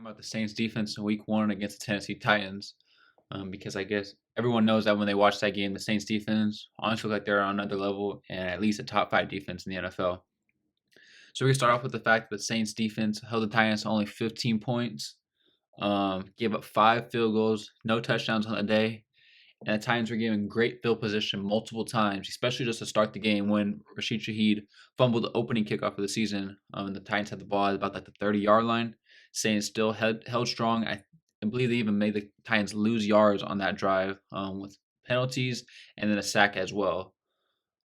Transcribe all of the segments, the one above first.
about the Saints defense in week one against the Tennessee Titans, because I guess everyone knows that when they watch that game, the Saints defense honestly look like they're on another level and at least a top five defense in the NFL. So we can start off with the fact that the Saints defense held the Titans to only 15 points, gave up 5 field goals, no touchdowns on the day, and the Titans were given great field position multiple times, especially just to start the game when Rashid Shaheed fumbled the opening kickoff of the season. The Titans had the ball at about like the 30-yard line. Saints still held strong. I believe they even made the Titans lose yards on that drive with penalties and then a sack as well.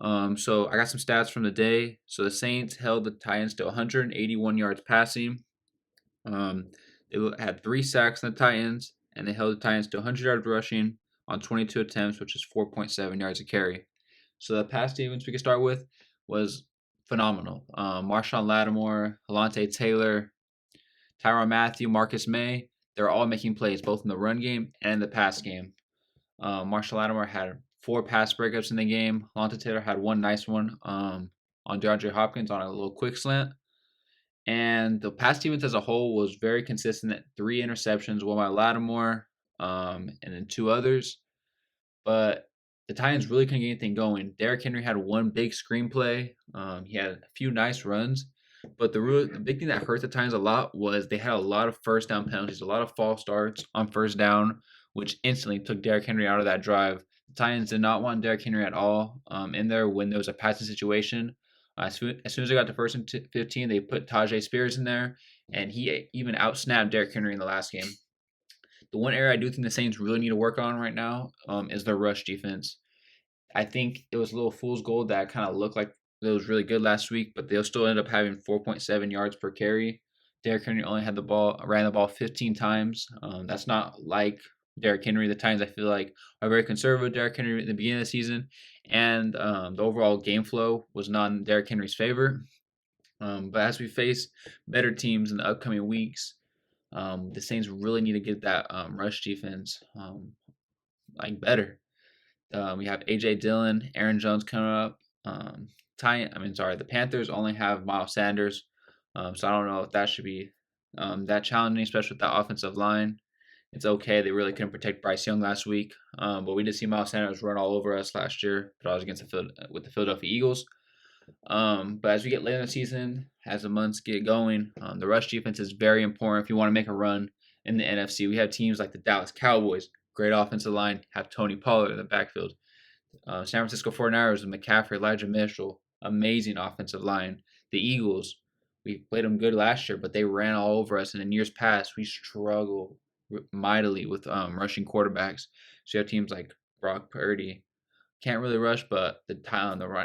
So I got some stats from the day. So the Saints held the Titans to 181 yards passing. Um, they had 3 sacks on the Titans, and they held the Titans to 100 yards rushing on 22 attempts, which is 4.7 yards a carry. So the pass defense we could start with was phenomenal. Marshawn Lattimore, Halante Taylor, Tyrann Mathieu, Marcus May, they're all making plays both in the run game and the pass game. Marshawn Lattimore had 4 pass breakups in the game. Halante Taylor had one nice one on DeAndre Hopkins on a little quick slant. And the pass defense as a whole was very consistent at 3 interceptions, one by Lattimore, and then 2 others. But the Titans really couldn't get anything going. Derrick Henry had one big screenplay. He had a few nice runs. But the big thing that hurt the Titans a lot was they had a lot of first down penalties, a lot of false starts on first down, which instantly took Derrick Henry out of that drive. The Titans did not want Derrick Henry at all in there when there was a passing situation. As soon as they got to first and 15, they put Tajay Spears in there, and he even outsnapped Derrick Henry in the last game. The one area I do think the Saints really need to work on right now is their rush defense. I think it was a little fool's gold that kind of looked like it was really good last week, but they'll still end up having 4.7 yards per carry. Derrick Henry only ran the ball 15 times. That's not like Derrick Henry. The Titans, I feel like, are very conservative. Derrick Henry at the beginning of the season, and the overall game flow was not in Derrick Henry's favor. But as we face better teams in the upcoming weeks, the Saints really need to get that rush defense like better. We have AJ Dillon, Aaron Jones coming up. The Panthers only have Miles Sanders, so I don't know if that should be that challenging, especially with that offensive line. It's okay. They really couldn't protect Bryce Young last week, but we did see Miles Sanders run all over us last year, but I was against with the Philadelphia Eagles. But as we get later in the season, as the months get going, the rush defense is very important if you want to make a run in the NFC. We have teams like the Dallas Cowboys, great offensive line, have Tony Pollard in the backfield. San Francisco 49ers with McCaffrey, Elijah Mitchell, amazing offensive line. The Eagles, we played them good last year, but they ran all over us. And in years past, we struggle mightily with rushing quarterbacks. So you have teams like Brock Purdy, can't really rush, but the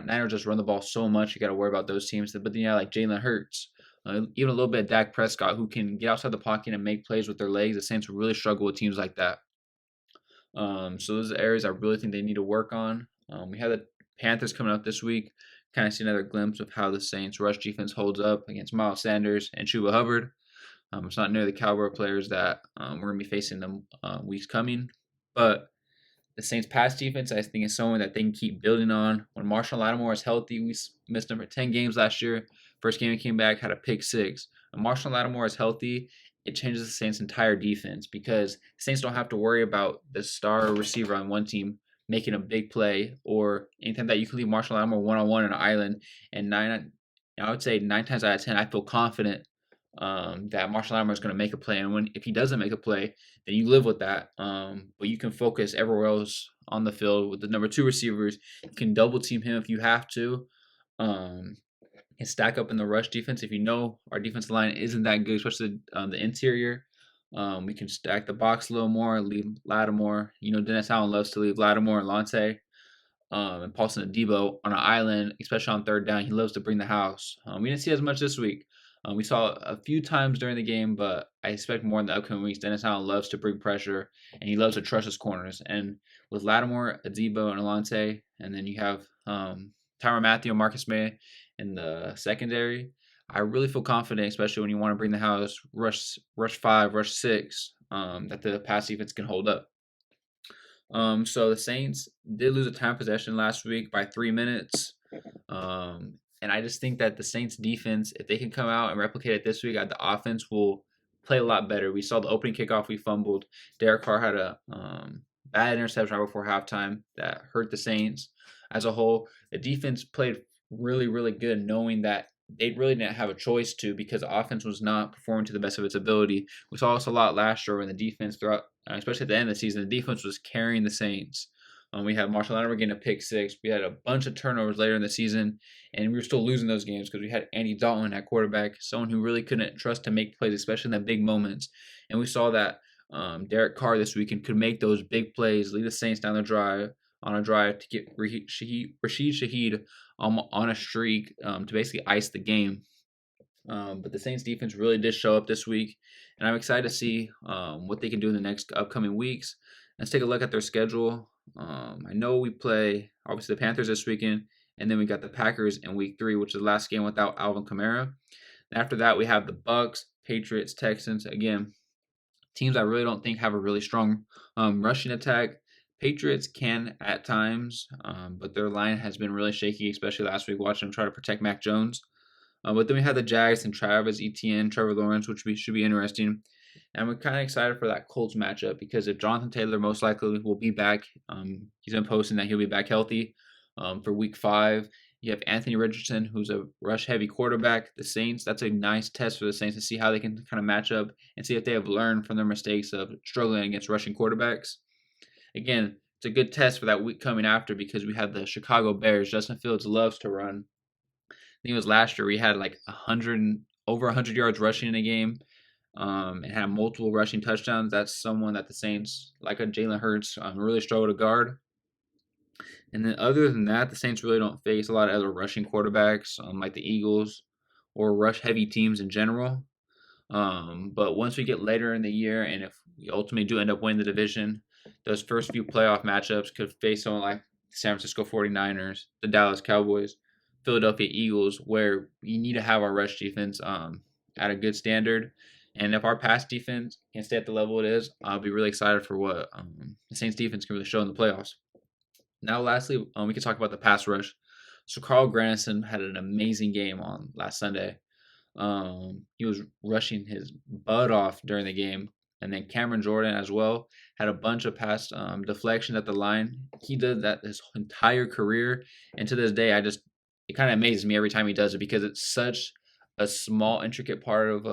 Niners just run the ball so much. You got to worry about those teams. But then you have like Jalen Hurts, even a little bit of Dak Prescott, who can get outside the pocket and make plays with their legs. The Saints really struggle with teams like that. So those are areas I really think they need to work on. We have the Panthers coming up this week. Kind of see another glimpse of how the Saints rush defense holds up against Miles Sanders and Chuba Hubbard. It's not near the caliber of players that we're going to be facing them weeks coming. But the Saints pass defense, I think, is someone that they can keep building on. When Marshawn Lattimore is healthy, we missed him for 10 games last year. First game he came back, had a pick 6. When Marshawn Lattimore is healthy, it changes the Saints' entire defense because the Saints don't have to worry about the star receiver on one team making a big play, or anything that you can leave Marshawn Lattimore one-on-one on an island. And I would say 9 times out of 10, I feel confident that Marshawn Lattimore is going to make a play. And if he doesn't make a play, then you live with that. But you can focus everywhere else on the field with the number 2 receivers. You can double team him if you have to. And stack up in the rush defense. If you know our defensive line isn't that good, especially the interior, we can stack the box a little more, leave Lattimore. Dennis Allen loves to leave Lattimore and Lante and Paulson Adebo on an island, especially on third down. He loves to bring the house. We didn't see as much this week. We saw a few times during the game, but I expect more in the upcoming weeks. Dennis Allen loves to bring pressure, and he loves to trust his corners. And with Lattimore, Adebo, and Alante, and then you have Tyrann Mathieu and Marcus May in the secondary, I really feel confident, especially when you want to bring the house, rush 5, rush 6, that the pass defense can hold up. So the Saints did lose a time possession last week by 3 minutes. And I just think that the Saints defense, if they can come out and replicate it this week, the offense will play a lot better. We saw the opening kickoff we fumbled. Derek Carr had a bad interception right before halftime that hurt the Saints as a whole. The defense played really, really good, knowing that they really didn't have a choice to, because the offense was not performing to the best of its ability. We saw this a lot last year when the defense throughout, especially at the end of the season, the defense was carrying the Saints. We had Marshall Latimer getting a pick six. We had a bunch of turnovers later in the season, and we were still losing those games because we had Andy Dalton at quarterback, someone who really couldn't trust to make plays, especially in the big moments. And we saw that Derek Carr this weekend could make those big plays, lead the Saints down the drive on a drive to get Rashid Shaheed on a streak to basically ice the game. But the Saints defense really did show up this week, and I'm excited to see what they can do in the next upcoming weeks. Let's take a look at their schedule. I know we play, obviously, the Panthers this weekend, and then we got the Packers in week 3, which is the last game without Alvin Kamara. After that, we have the Bucks, Patriots, Texans. Again, teams I really don't think have a really strong rushing attack. Patriots can at times, but their line has been really shaky, especially last week, watching them try to protect Mac Jones. But then we have the Jags and Travis Etienne, Trevor Lawrence, which should be interesting. And we're kind of excited for that Colts matchup because if Jonathan Taylor most likely will be back, he's been posting that he'll be back healthy for week 5. You have Anthony Richardson, who's a rush-heavy quarterback. The Saints, that's a nice test for the Saints to see how they can kind of match up and see if they have learned from their mistakes of struggling against rushing quarterbacks. Again, it's a good test for that week coming after because we have the Chicago Bears. Justin Fields loves to run. I think it was last year we had like over 100 yards rushing in a game. And had multiple rushing touchdowns. That's someone that the Saints, like a Jalen Hurts, really struggle to guard. And then other than that, the Saints really don't face a lot of other rushing quarterbacks, like the Eagles or rush-heavy teams in general. But once we get later in the year, and if we ultimately do end up winning the division, those first few playoff matchups could face someone like the San Francisco 49ers, the Dallas Cowboys, Philadelphia Eagles, where we need to have our rush defense at a good standard. And if our pass defense can stay at the level it is, I'll be really excited for what the Saints defense can really show in the playoffs. Now, lastly, we can talk about the pass rush. So Carl Granderson had an amazing game on last Sunday. He was rushing his butt off during the game. And then Cameron Jordan as well had a bunch of pass deflections at the line. He did that his entire career. And to this day, it kind of amazes me every time he does it because it's such a small, intricate part of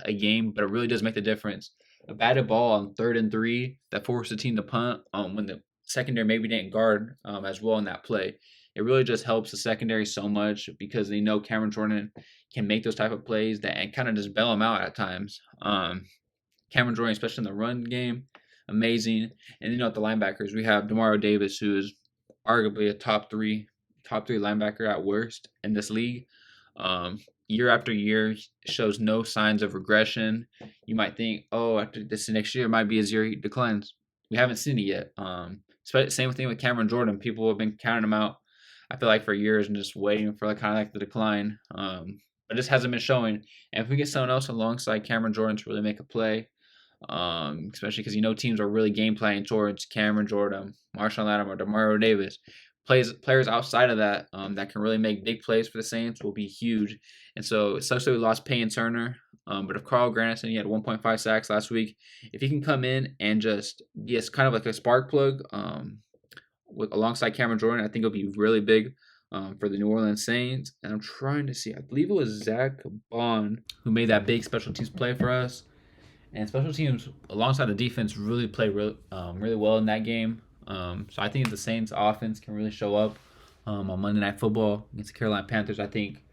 a game, but it really does make the difference. A batted ball on 3rd and 3 that forced the team to punt when the secondary maybe didn't guard as well in that play. It really just helps the secondary so much because they know Cameron Jordan can make those type of plays and kind of just bail them out at times. Cameron Jordan, especially in the run game, amazing. And at the linebackers, we have Demario Davis, who is arguably a top three linebacker at worst in this league. Year after year shows no signs of regression. You might think, after this next year might be his year he declines. We haven't seen it yet. Same thing with Cameron Jordan. People have been counting him out, I feel like, for years and just waiting for the decline. But just hasn't been showing. And if we get someone else alongside Cameron Jordan to really make a play, especially because teams are really game planning towards Cameron Jordan, Marshall Latimer, Demario Davis. Players outside of that that can really make big plays for the Saints will be huge. And so it sucks that we lost Payne Turner. But if Carl Granderson, he had 1.5 sacks last week, if he can come in and just be kind of like a spark plug alongside Cameron Jordan, I think it'll be really big for the New Orleans Saints. And I'm trying to see, I believe it was Zach Bond who made that big special teams play for us. And special teams alongside the defense really played really well in that game. So I think if the Saints offense can really show up on Monday Night Football against the Carolina Panthers, I think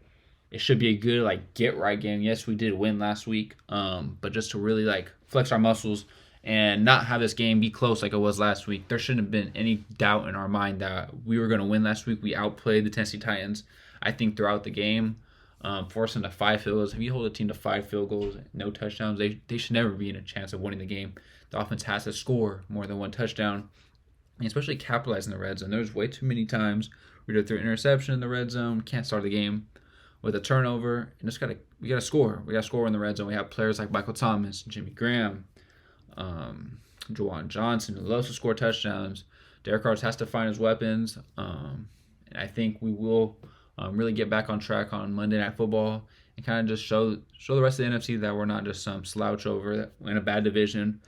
it should be a good get right game. Yes, we did win last week, but just to really flex our muscles and not have this game be close like it was last week. There shouldn't have been any doubt in our mind that we were going to win last week. We outplayed the Tennessee Titans, I think, throughout the game, forcing them to 5 field goals. If you hold a team to 5 field goals, no touchdowns, they should never be in a chance of winning the game. The offense has to score more than 1 touchdown. And especially capitalizing the red zone. There's way too many times we threw an interception in the red zone, can't start the game with a turnover, and we gotta score. We gotta score in the red zone. We have players like Michael Thomas, Jimmy Graham, Juwan Johnson, who loves to score touchdowns. Derek Carr has to find his weapons, and I think we will really get back on track on Monday Night Football and kind of just show the rest of the NFC that we're not just some slouch over in a bad division.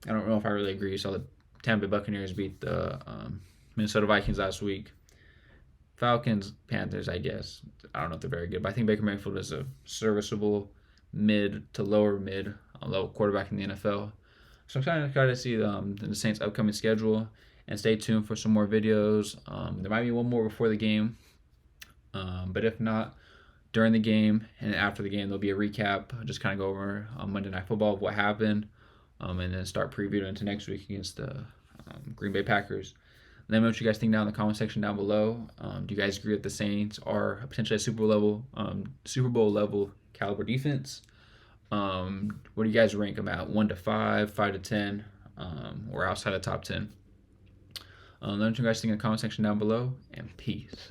I don't know if I really agree. So the Tampa Bay Buccaneers beat the Minnesota Vikings last week. Falcons, Panthers, I guess. I don't know if they're very good, but I think Baker Mayfield is a serviceable mid to lower mid level quarterback in the NFL. So I'm kind of excited to see the Saints' upcoming schedule, and stay tuned for some more videos. There might be one more before the game, but if not, during the game and after the game, there'll be a recap. I'll just kind of go over Monday Night Football of what happened, and then start previewing into next week against the Green Bay Packers. Let me know what you guys think down in the comment section down below. Do you guys agree that the Saints are potentially a Super Bowl level caliber defense? What do you guys rank them at? 1 to 5, 5 to 10, or outside of top 10? Let me know what you guys think in the comment section down below, and peace.